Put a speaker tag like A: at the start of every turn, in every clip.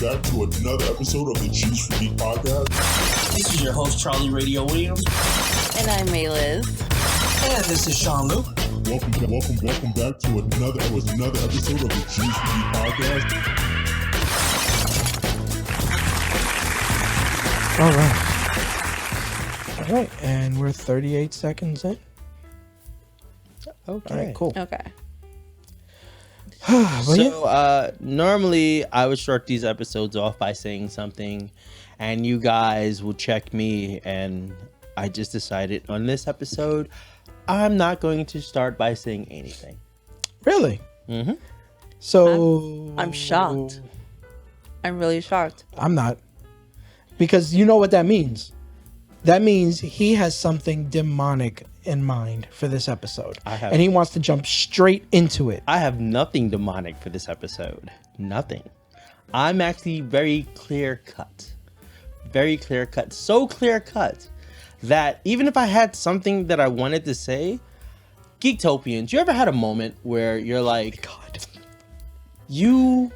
A: back to another episode of the Geeks podcast.
B: This is your host, Charlie Radio Williams.
C: And I'm Mayliz.
B: And this is Sean Luc.
A: Welcome back to another episode of the Geeks podcast.
D: All right, and we're 38 seconds in.
E: Okay.
D: All right, cool.
C: Okay.
E: So normally I would start these episodes off by saying something, and you guys will check me, and I just decided on this episode I'm not going to start by saying anything.
D: Really?
E: Mm-hmm.
D: So
C: I'm shocked. I'm really shocked.
D: I'm not, because you know what that means. That means he has something demonic in mind for this episode. And he wants to jump straight into it.
E: I have nothing demonic for this episode. Nothing. I'm actually very clear cut. Very clear cut. So clear cut that even if I had something that I wanted to say, Geektopians, you ever had a moment where you're like, God, you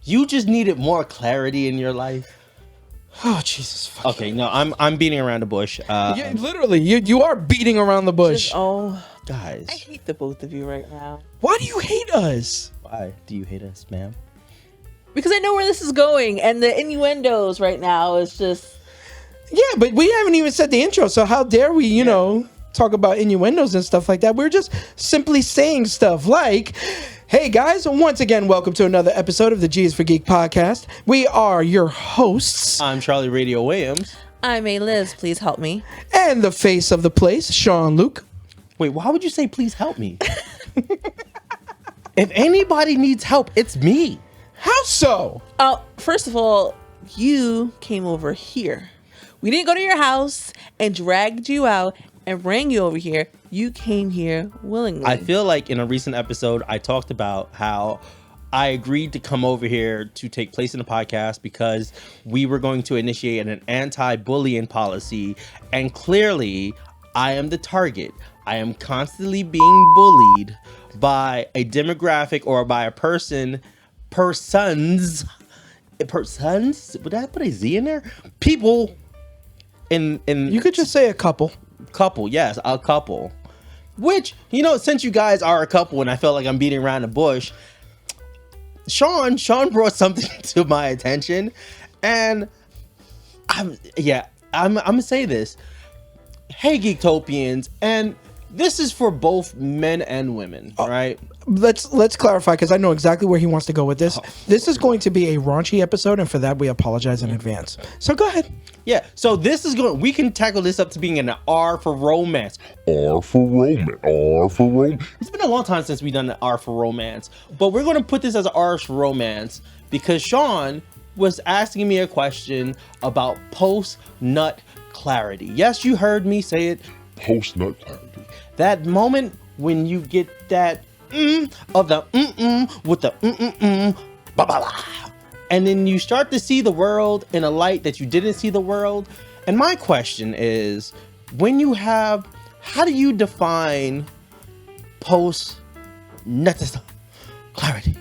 E: just needed more clarity in your life?
D: Oh, Jesus.
E: Okay, no, I'm beating around the bush.
D: Literally, you are beating around the bush.
E: Guys.
C: I hate the both of you right now.
D: Why do you hate us?
E: Why do you hate us, ma'am?
C: Because I know where this is going, and the innuendos right now is just...
D: Yeah, but we haven't even said the intro, so how dare we, you know, talk about innuendos and stuff like that. We're just simply saying stuff like... Hey guys, once again, welcome to another episode of the G is for Geek podcast. We are your hosts.
E: I'm Charlie Radio Williams.
C: I'm Mayliz, please help me.
D: And the face of the place, Sean Luc.
E: Wait, why would you say please help me? If anybody needs help, it's me.
D: How so?
C: First of all, you came over here. We didn't go to your house and dragged you out and bring you over here. You came here willingly.
E: I feel like in a recent episode, I talked about how I agreed to come over here to take place in the podcast because we were going to initiate an anti-bullying policy. And clearly, I am the target. I am constantly being bullied by a demographic or by a persons. Would I put a Z in there? People in
D: You could just say a couple.
E: Couple, yes, a couple. Which, you know, since you guys are a couple and I felt like I'm beating around the bush, Sean brought something to my attention, and I'm gonna say this. Hey, Geektopians, and this is for both men and women, right?
D: Let's clarify, because I know exactly where he wants to go with this. This is going to be a raunchy episode, and for that we apologize in advance. So go ahead.
E: Yeah, so we can tackle this up to being an R for romance. R for romance. It's been a long time since we've done an R for romance, but we're going to put this as an R for romance because Sean was asking me a question about post-nut clarity. Yes, you heard me say it. Post-nut clarity. That moment when you get that of the with the blah, blah, blah. And then you start to see the world in a light that you didn't see the world. And my question is, how do you define post-nut clarity?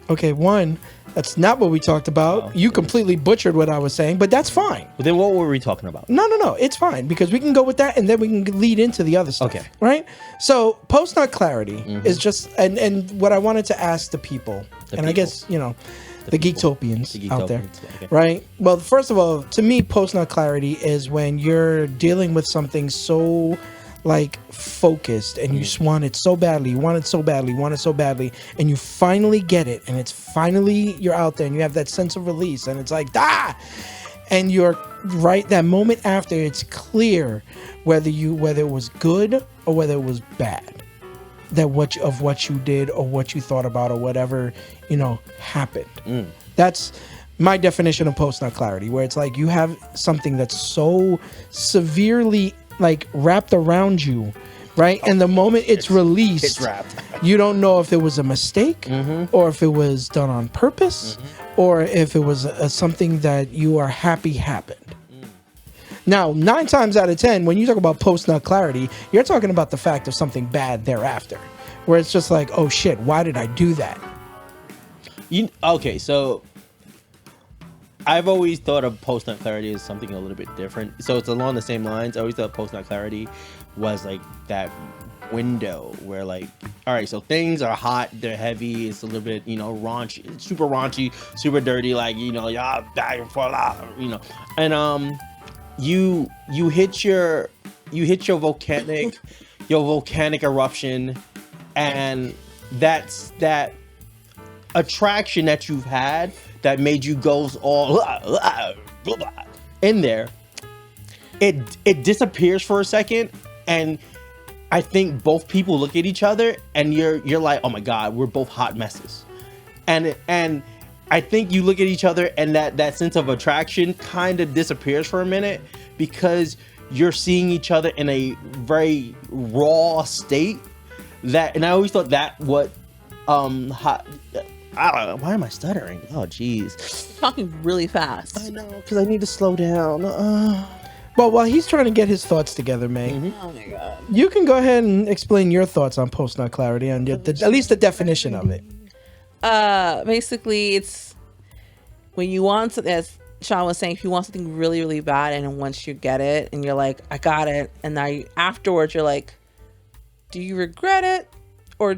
D: Okay, one, that's not what we talked about. You completely butchered what I was saying, but that's fine.
E: Well, then what were we talking about?
D: No, it's fine, because we can go with that and then we can lead into the other stuff.
E: Okay.
D: Right? So post-nut clarity is just, and what I wanted to ask the people, I guess, you know, the Geektopians out there,
E: okay.
D: Right? Well, first of all, to me, post-nut clarity is when you're dealing with something so like focused and you just want it so badly, and you finally get it, and it's finally, you're out there and you have that sense of release, and it's like, and you're right, that moment after, it's clear whether it was good or whether it was bad, that what you did or what you thought about or whatever, you know, happened. That's my definition of post-nut clarity, where it's like you have something that's so severely like wrapped around you, right? And the moment it's released,
E: it's wrapped.
D: You don't know if it was a mistake or if it was done on purpose or if it was something that you are happy happened. Now, 9 times out of 10, when you talk about post-nut clarity, you're talking about the fact of something bad thereafter, where it's just like, oh shit, why did I do that?
E: Okay, so I've always thought of post-nut clarity as something a little bit different. So it's along the same lines. I always thought post-nut clarity was like that window where like, all right, so things are hot, they're heavy, it's a little bit, raunchy, super dirty, like, y'all back and forth, you know. And you hit your volcanic eruption, and that's that attraction that you've had that made you go all in there. It disappears for a second, and I think both people look at each other and you're like, oh my God, we're both hot messes. And I think you look at each other and that sense of attraction kind of disappears for a minute, because you're seeing each other in a very raw state. And I always thought that what hot, I don't know, why am I stuttering? Oh geez.
C: Talking really fast.
E: I know, because I need to slow down.
D: Well, while he's trying to get his thoughts together, May,
C: Oh my God.
D: you can go ahead and explain your thoughts on post-nut clarity and at least the definition of it.
C: Basically, it's when you want, as Sean was saying, if you want something really, really bad, and once you get it, and you're like, I got it, and now afterwards you're like, do you regret it, or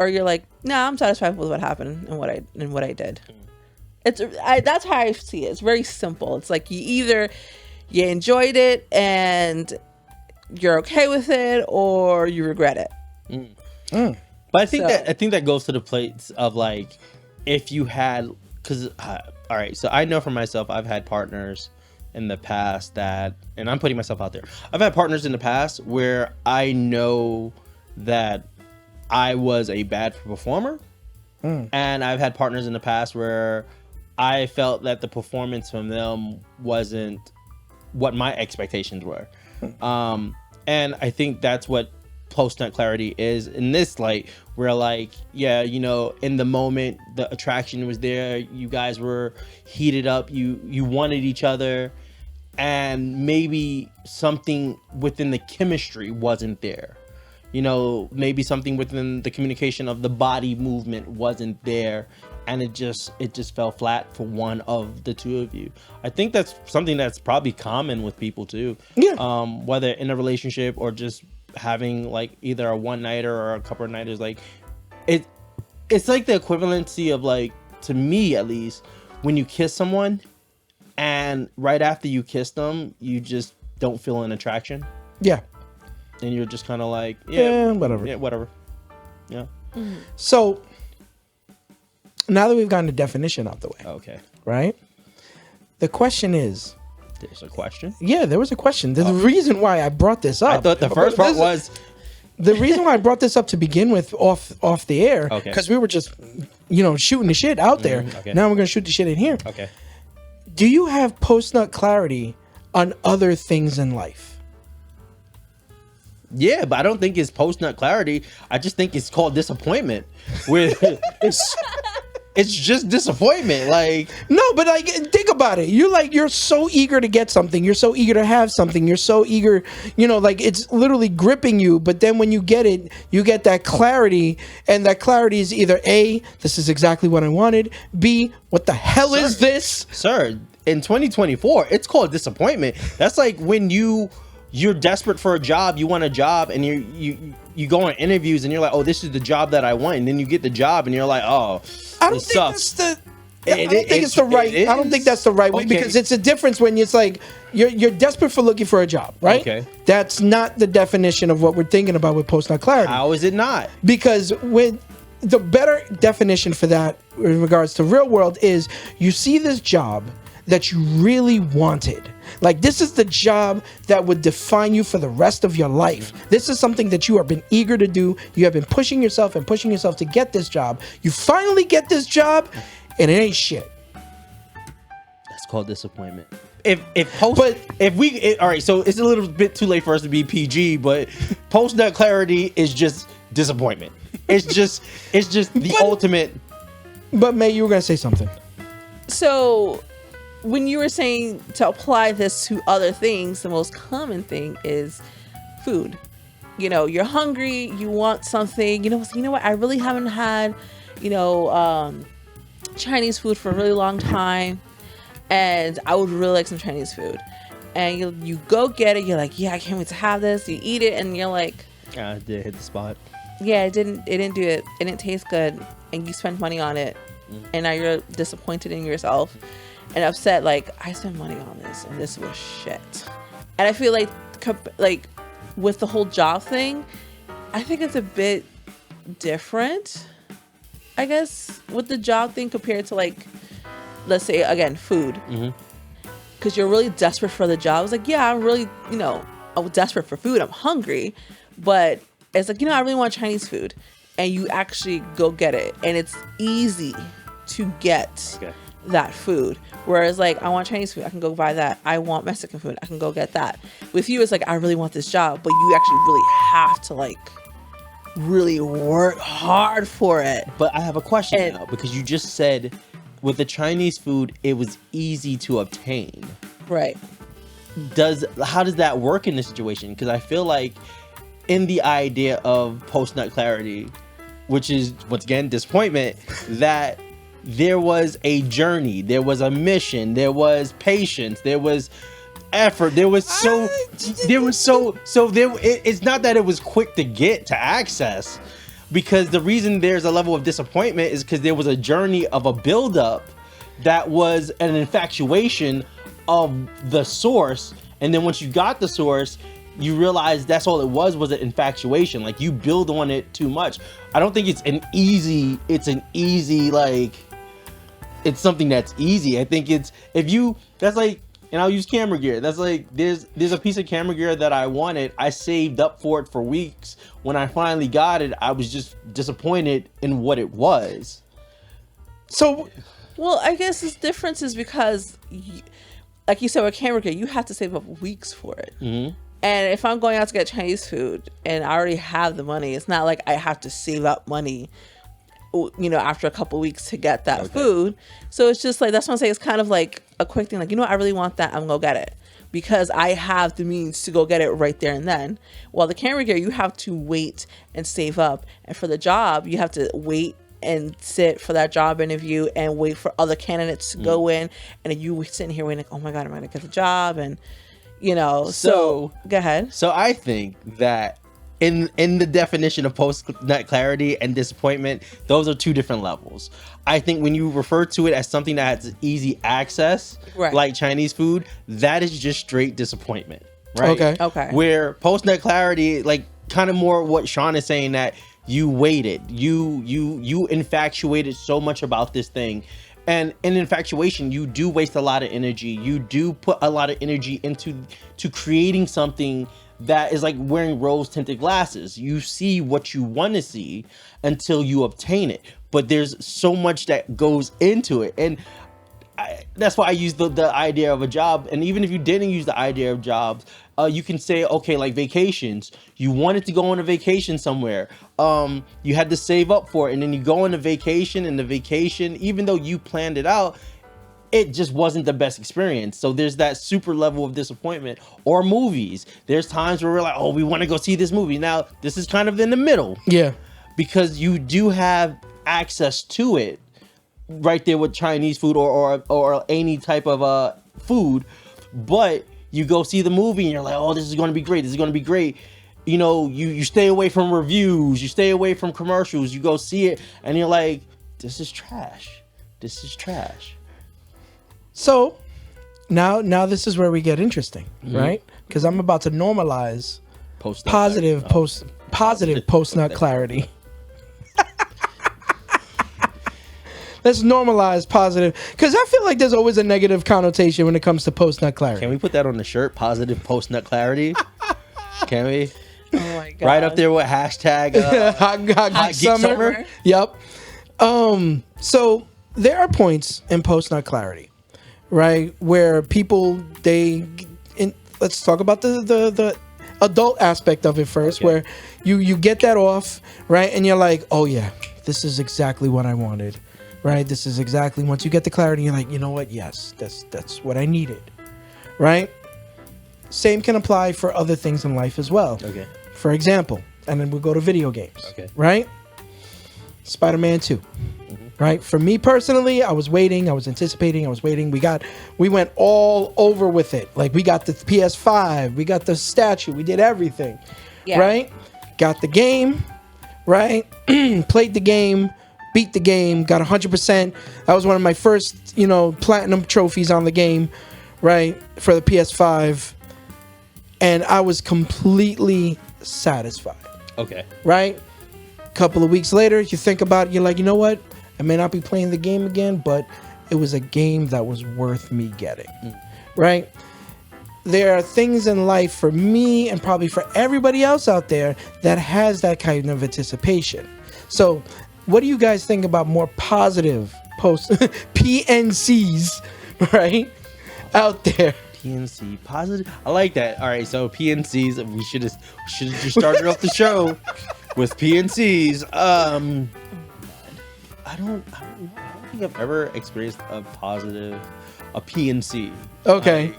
C: you're like, nah, I'm satisfied with what happened and what I did. That's how I see it. It's very simple. It's like you enjoyed it and you're okay with it, or you regret it.
E: But I think that goes to the place of like, if you had, because all right, so I know for myself, I've had partners in the past that, and I'm putting myself out there, I've had partners in the past where I know that I was a bad performer, and I've had partners in the past where I felt that the performance from them wasn't what my expectations were. And I think that's what post-nut clarity is in this light, where like, yeah, in the moment, the attraction was there, you guys were heated up, you wanted each other, and maybe something within the chemistry wasn't there. Maybe something within the communication of the body movement wasn't there, and it just fell flat for one of the two of you. I think that's something that's probably common with people too.
D: Yeah.
E: Whether in a relationship or just having like either a one-nighter or a couple of nighters, like it's like the equivalency of, like, to me at least, when you kiss someone and right after you kiss them, you just don't feel an attraction.
D: Yeah.
E: And you're just kind of like,
D: whatever.
E: Yeah, whatever. Yeah.
D: So now that we've gotten the definition out the way,
E: Okay.
D: right? The question is,
E: There's a question.
D: yeah, there was a question. There's a reason why I brought this up.
E: I thought the first part was
D: the reason why I brought this up to begin with off the air,
E: Okay.
D: because we were just, shooting the shit out there.
E: okay.
D: Now we're going to shoot the shit in here.
E: okay.
D: Do you have post-nut clarity on other things in life?
E: Yeah, but I don't think it's post-nut clarity. I just think it's called disappointment. With it's just disappointment. Like,
D: No, but like, think about it. You're so eager to get something. You're so eager to have something. You're so eager, like it's literally gripping you. But then when you get it, you get that clarity, and that clarity is either A, this is exactly what I wanted. B, what the hell is this?
E: sir, in 2024, it's called disappointment. That's like when you're desperate for a job, you want a job, and you go on interviews and you're like, oh, this is the job that I want, and then you get the job and you're like, oh,
D: I don't
E: this
D: think
E: sucks.
D: that's I don't think it's the right. I don't think that's the right way,
E: Okay.
D: because it's a difference when it's like you're desperate for looking for a job, right?
E: Okay.
D: That's not the definition of what we're thinking about with post-nut clarity.
E: How is it not?
D: Because when the better definition for that in regards to real world is, you see this job that you really wanted. Like, this is the job that would define you for the rest of your life. This is something that you have been eager to do. You have been pushing yourself to get this job. You finally get this job, and it ain't shit.
E: That's called disappointment. All right, so it's a little bit too late for us to be PG, but post-nut clarity is just disappointment. It's just the ultimate.
D: But May, you were gonna say something.
C: So when you were saying to apply this to other things, the most common thing is food. You're hungry, you want something, you know what, I really haven't had, Chinese food for a really long time. and I would really like some Chinese food. And you go get it. You're like, yeah, I can't wait to have this. You eat it, and you're like,
E: I did hit the spot.
C: yeah, it didn't do it. It didn't taste good, and you spent money on it, and now you're disappointed in yourself and upset. Like, I spent money on this, and this was shit. And I feel like with the whole job thing, I think it's a bit different, I guess, with the job thing compared to, like, let's say, again, food. Because you're really desperate for the job. It's like, yeah, I'm really, I'm desperate for food. I'm hungry. But it's like, I really want Chinese food. And you actually go get it. And it's easy to get that food. Whereas, like, I want Chinese food. I can go buy that. I want Mexican food. I can go get that. With you, it's like, I really want this job. But you actually really have to, like, really work hard for it.
E: But I have a question now, because you just said with the Chinese food, it was easy to obtain.
C: Right.
E: How does that work in this situation? Because I feel like in the idea of post-nut clarity, which is, once again, disappointment, that there was a journey, there was a mission, there was patience, there was effort, it's not that it was quick to get to access. Because the reason there's a level of disappointment is because there was a journey of a buildup that was an infatuation of the source. And then once you got the source, you realize that's all it was an infatuation. Like, you build on it too much. I don't think it's something that's easy. I think that's like, and I'll use camera gear. That's like, there's a piece of camera gear that I wanted. I saved up for it for weeks. When I finally got it, I was just disappointed in what it was.
D: So,
C: well, I guess the difference is because, like you said, with camera gear, you have to save up weeks for it. And if I'm going out to get Chinese food and I already have the money, it's not like I have to save up money, after a couple weeks to get that food. So it's just like, that's what I'm saying. It's kind of like a quick thing. Like, I really want that. I'm going to go get it because I have the means to go get it right there and then. While the camera gear, you have to wait and save up. And for the job, you have to wait and sit for that job interview and wait for other candidates to go in. And then you sitting here waiting, like, oh my God, am I going to get the job? And, so go ahead.
E: So I think that in the definition of post-nut clarity and disappointment, those are two different levels. I think when you refer to it as something that has easy access, like Chinese food, that is just straight disappointment, right?
C: Okay.
E: Where post-nut clarity, like, kind of more what Sean is saying, that you waited, you infatuated so much about this thing. And in infatuation, you do waste a lot of energy. You do put a lot of energy into creating something that is like wearing rose-tinted glasses. You see what you want to see until you obtain it. But there's so much that goes into it. And that's why I use the idea of a job. And even if you didn't use the idea of jobs, you can say, okay, like vacations. You wanted to go on a vacation somewhere. You had to save up for it. And then you go on a vacation, and the vacation, even though you planned it out, it just wasn't the best experience. So there's that super level of disappointment. Or movies. There's times where we're like, oh, we want to go see this movie. Now, this is kind of in the middle.
D: Yeah.
E: Because you do have access to it right there with Chinese food or any type of food. But you go see the movie and you're like, oh, this is going to be great. This is going to be great. You stay away from reviews. You stay away from commercials. You go see it and you're like, this is trash. This is trash.
D: So now this is where we get interesting, right? Because I'm about to normalize positive post-nut clarity. Let's normalize positive, because I feel like there's always a negative connotation when it comes to post-nut clarity.
E: Can we put that on the shirt? Positive post-nut clarity? Can we?
C: Oh my God.
E: Right up there with hashtag
D: hot summer. Yep. So there are points in post-nut clarity, right, where people let's talk about the adult aspect of it first, where you get that off, right, and you're like, oh yeah, this is exactly what I wanted. Right, this is exactly, once you get the clarity, you're like, you know what? Yes, that's what I needed. Right. Same can apply for other things in life as well.
E: Okay.
D: For example, and then we'll go to video games.
E: Okay.
D: Right. Spider-Man 2. right? For me personally, I was waiting, I was anticipating, I was waiting. We went all over with it. Like, we got the PS5, we got the statue, we did everything, right? Got the game, right? Played the game, beat the game, got 100%. That was one of my first, platinum trophies on the game, right? For the PS5. And I was completely satisfied.
E: Okay.
D: Right? Couple of weeks later, you think about it, you're like, you know what? I may not be playing the game again, but it was a game that was worth me getting. Right? There are things in life for me and probably for everybody else out there that has that kind of anticipation. So, what do you guys think about more positive post PNCs, right? Out there.
E: PNC positive. I like that. All right, so PNCs. We should have just started off the show with PNCs. I don't think I've ever experienced a PNC.
D: Okay,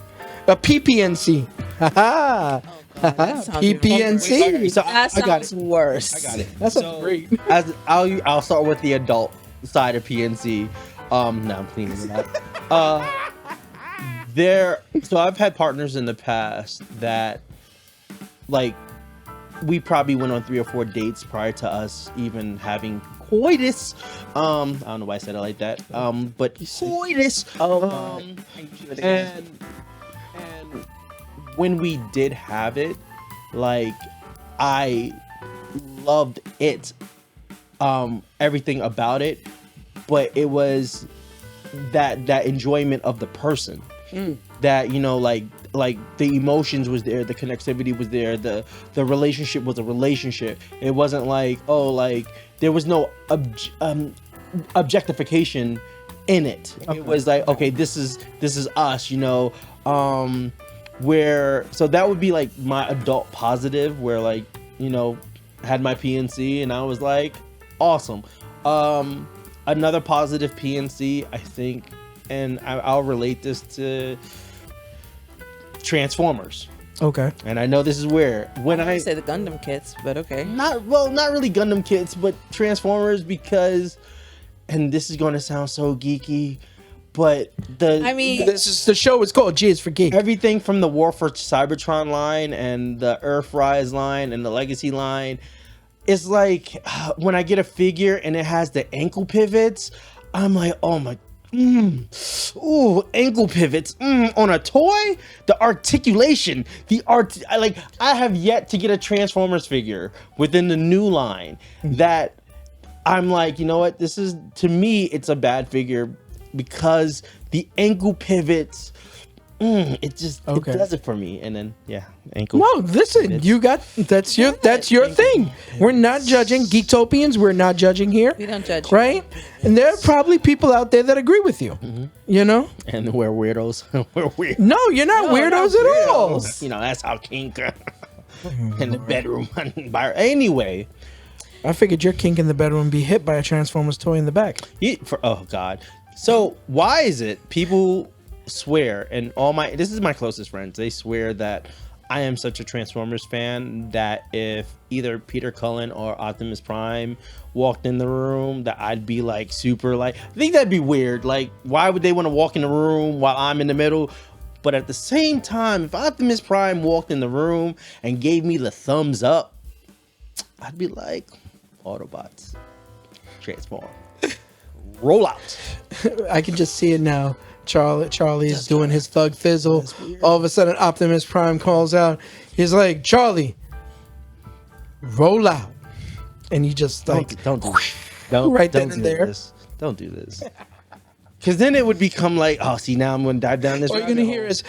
D: a PPNC. Haha. PPNC.
E: So
C: That sounds worse.
E: I got it.
D: That's great.
E: As I'll start with the adult side of PNC. No, I'm cleaning it up. So I've had partners in the past that, like, we probably went on 3 or 4 dates prior to us even having coitus. I don't know why I said it like that. But coitus. And when we did have it, like, I loved it, everything about it, but it was that enjoyment of the person. That, like the emotions was there, the connectivity was there, the relationship was a relationship. It wasn't like, there was no objectification in it. Okay. It was like, okay, this is us, where, so that would be like my adult positive, where, like, had my PNC and I was like, awesome. Another positive PNC, I think, and I'll relate this to Transformers.
D: Okay.
E: And I know this is where when I
C: say the Gundam kits, but okay.
E: Not really Gundam kits, but Transformers, because, and this is going to sound so geeky, but
D: this is the show is called G is for Geek.
E: Everything from the War for Cybertron line and the Earthrise line and the Legacy line, it's like when I get a figure and it has the ankle pivots, I'm like, oh my. Ooh, ankle pivots on a toy. The articulation, I have yet to get a Transformers figure within the new line that I'm like, you know what? This is, to me, it's a bad figure because the ankle pivots. It just it does it for me, and then ankle.
D: No, listen, you got that's your thing. We're not judging Geektopians. We're not judging here.
C: We don't judge,
D: right? And there are probably people out there that agree with you.
E: And we're weirdos. We're weird.
D: No, you're not weirdos at all.
E: That's how kink in the bedroom. Anyway,
D: I figured your kink in the bedroom would be hit by a Transformers toy in the back.
E: Oh God. So why is it people swear, and this is my closest friends, they swear that I am such a Transformers fan that if either Peter Cullen or Optimus Prime walked in the room, that I'd be like super, like, I think that'd be weird. Like, why would they want to walk in the room while I'm in the middle? But at the same time, if Optimus Prime walked in the room and gave me the thumbs up, I'd be like, Autobots, transform, roll out.
D: I can just see it now. Charlie is doing his thug fizzle. All of a sudden, Optimus Prime calls out. He's like, Charlie, roll out. And you just like,
E: don't do this. Don't do this. Because then it would become like, oh, see, now I'm going to dive down this.
D: All you're going to hear is,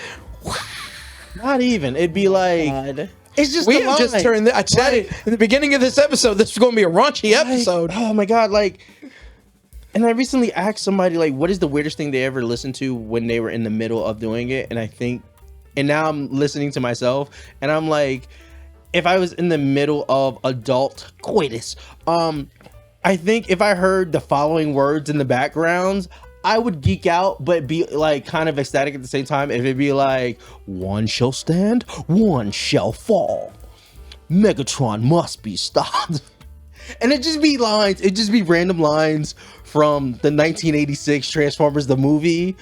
E: not even. It'd be like, it's just,
D: we have just turned. I said it in the beginning of this episode. This is going to be a raunchy episode.
E: Oh my God, like. And I recently asked somebody, like, what is the weirdest thing they ever listened to when they were in the middle of doing it? And now I'm listening to myself, and I'm like, if I was in the middle of adult coitus, I think if I heard the following words in the background, I would geek out, but be like kind of ecstatic at the same time. If it'd be like, one shall stand, one shall fall. Megatron must be stopped. And it'd just be lines. It'd just be random lines from the 1986 Transformers the movie.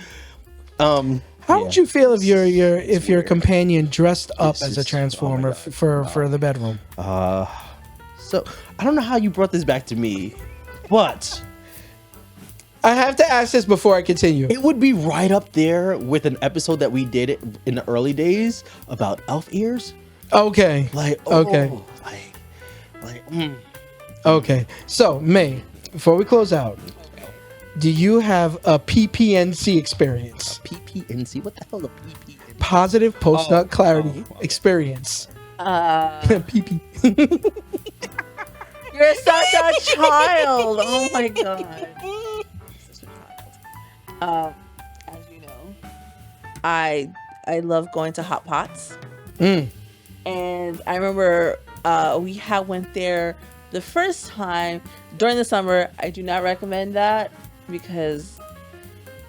D: How would you feel if your companion dressed up as a Transformer for the bedroom?
E: So I don't know how you brought this back to me, but
D: I have to ask this before I continue.
E: it would be right up there with an episode that we did in the early days about elf ears.
D: Okay.
E: Okay.
D: Okay. So, May, before we close out, do you have a PPNC experience?
E: PPNC? What the hell is a PPNC?
D: Positive post-nut clarity experience. PP.
C: You're such a child. Oh my god. Such a child. As you know, I love going to hot pots. And I remember we went there the first time during the summer. I do not recommend that because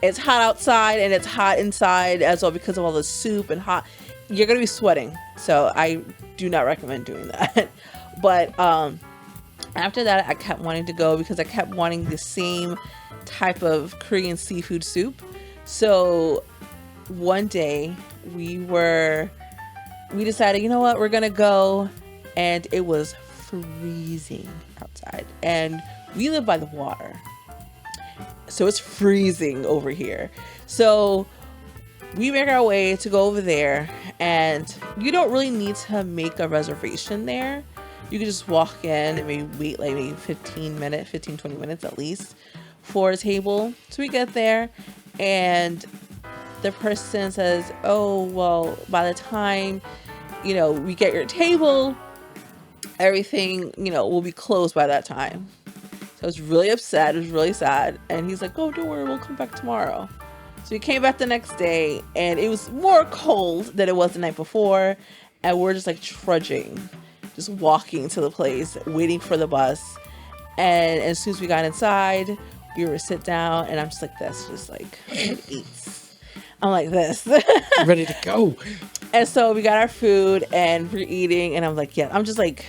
C: it's hot outside and it's hot inside as well because of all the soup and hot. You're gonna be sweating, so I do not recommend doing that. But after that, I kept wanting to go because I kept wanting the same type of Korean seafood soup. So one day we decided, you know what, we're gonna go, and it was freezing outside, and we live by the water, so it's freezing over here. So we make our way to go over there, and you don't really need to make a reservation there. You can just walk in and maybe wait like maybe 15, 20 minutes at least for a table. So we get there, and the person says, oh, well, by the time, we get your table, everything, will be closed by that time. So I was really upset. It was really sad. And he's like, oh, don't worry, we'll come back tomorrow. So we came back the next day, and it was more cold than it was the night before. And we're just like trudging, just walking to the place, waiting for the bus. And as soon as we got inside, we were sit down, and I'm just like this, just like, eat. I'm like this.
D: Ready to go.
C: And so we got our food, and we're eating, and I'm like, yeah, I'm just like,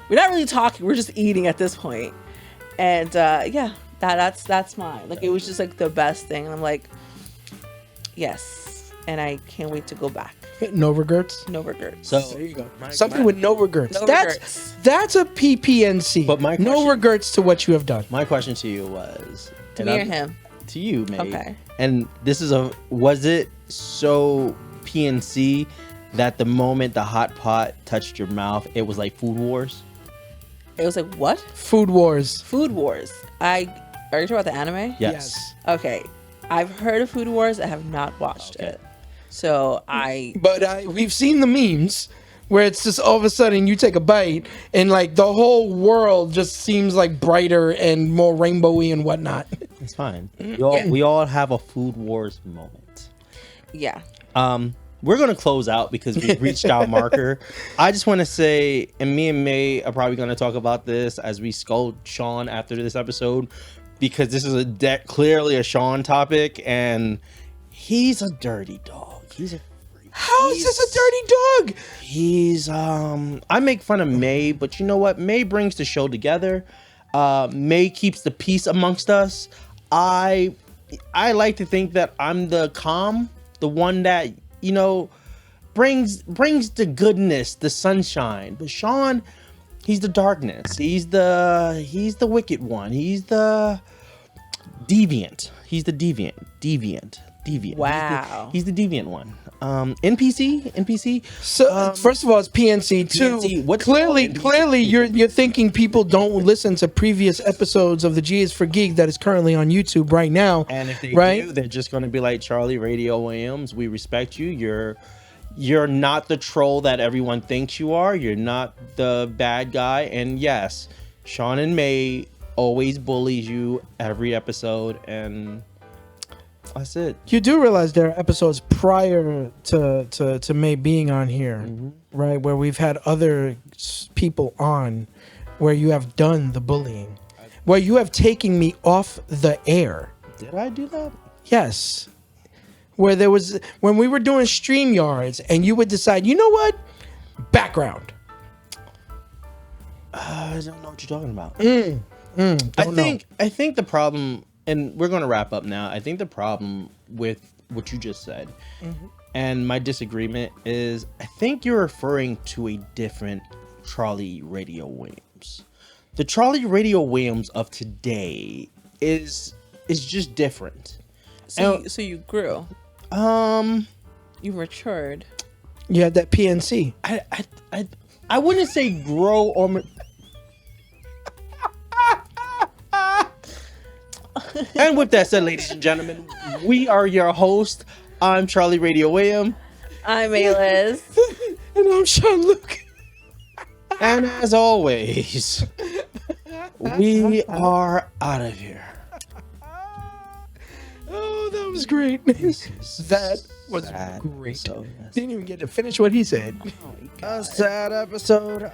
C: we're not really talking, we're just eating at this point. And that's mine. Like, it was just like the best thing. And I'm like, yes. And I can't wait to go back.
D: No regrets?
C: No regrets.
E: So
D: there you go. Something with no regrets.
C: No
D: that's
C: regrets.
D: That's a PPNC.
E: But my
D: no
E: question-
D: regrets to what you have done.
E: My question to you was
C: To me or him?
E: to you, May.
C: Okay.
E: And this is was it so PNC that the moment the hot pot touched your mouth, it was like Food Wars?
C: It was like, what?
D: Food Wars.
C: Food Wars. Are you talking about the anime?
E: Yes.
C: Okay. I've heard of Food Wars. I have not watched it. So
D: But we've seen the memes where it's just all of a sudden you take a bite and like the whole world just seems like brighter and more rainbowy and whatnot.
E: It's fine. We all have a Food Wars moment.
C: Yeah.
E: We're going to close out because we've reached our marker. I just want to say, and me and May are probably going to talk about this as we scold Sean after this episode, because this is clearly a Sean topic, and he's a dirty dog. He's a freak.
D: How is this a dirty dog?
E: He's I make fun of May, but you know what? May brings the show together. May keeps the peace amongst us. I like to think that I'm the calm, the one that brings the goodness, the sunshine. But Sean, he's the darkness. He's the wicked one. He's the deviant. He's the deviant.
C: Wow.
E: He's the deviant one. NPC.
D: So first of all, it's PNC.
E: PNC, what's
D: Clearly, you're thinking people don't listen to previous episodes of the G is for Geek that is currently on YouTube right now.
E: And if they
D: right?
E: do, they're just going to be like, Charlie Radio Williams, we respect you. You're not the troll that everyone thinks you are. You're not the bad guy. And yes, Sean and May always bullies you every episode, and that's it.
D: You do realize there are episodes prior to May being on here, right, where we've had other people on where you have done the bullying, where you have taken me off the air.
E: Did I do that?
D: Yes. Where there was, when we were doing StreamYards and you would decide, you know what? Background.
E: I don't know what you're talking about. I think the problem, and we're going to wrap up now. I think the problem with what you just said, and my disagreement is, I think you're referring to a different Charlie Radio Williams. The Charlie Radio Williams of today is just different.
C: So you grew. You matured.
D: You had that PNC.
E: I wouldn't say grow or. And with that said, ladies and gentlemen, we are your host. I'm Charlie Radio William.
C: I'm Mayliz.
D: And I'm Sean Luc.
E: And as always, we are out of here.
D: Oh, that was great. That was great. Didn't even get to finish what he said.
E: A sad episode.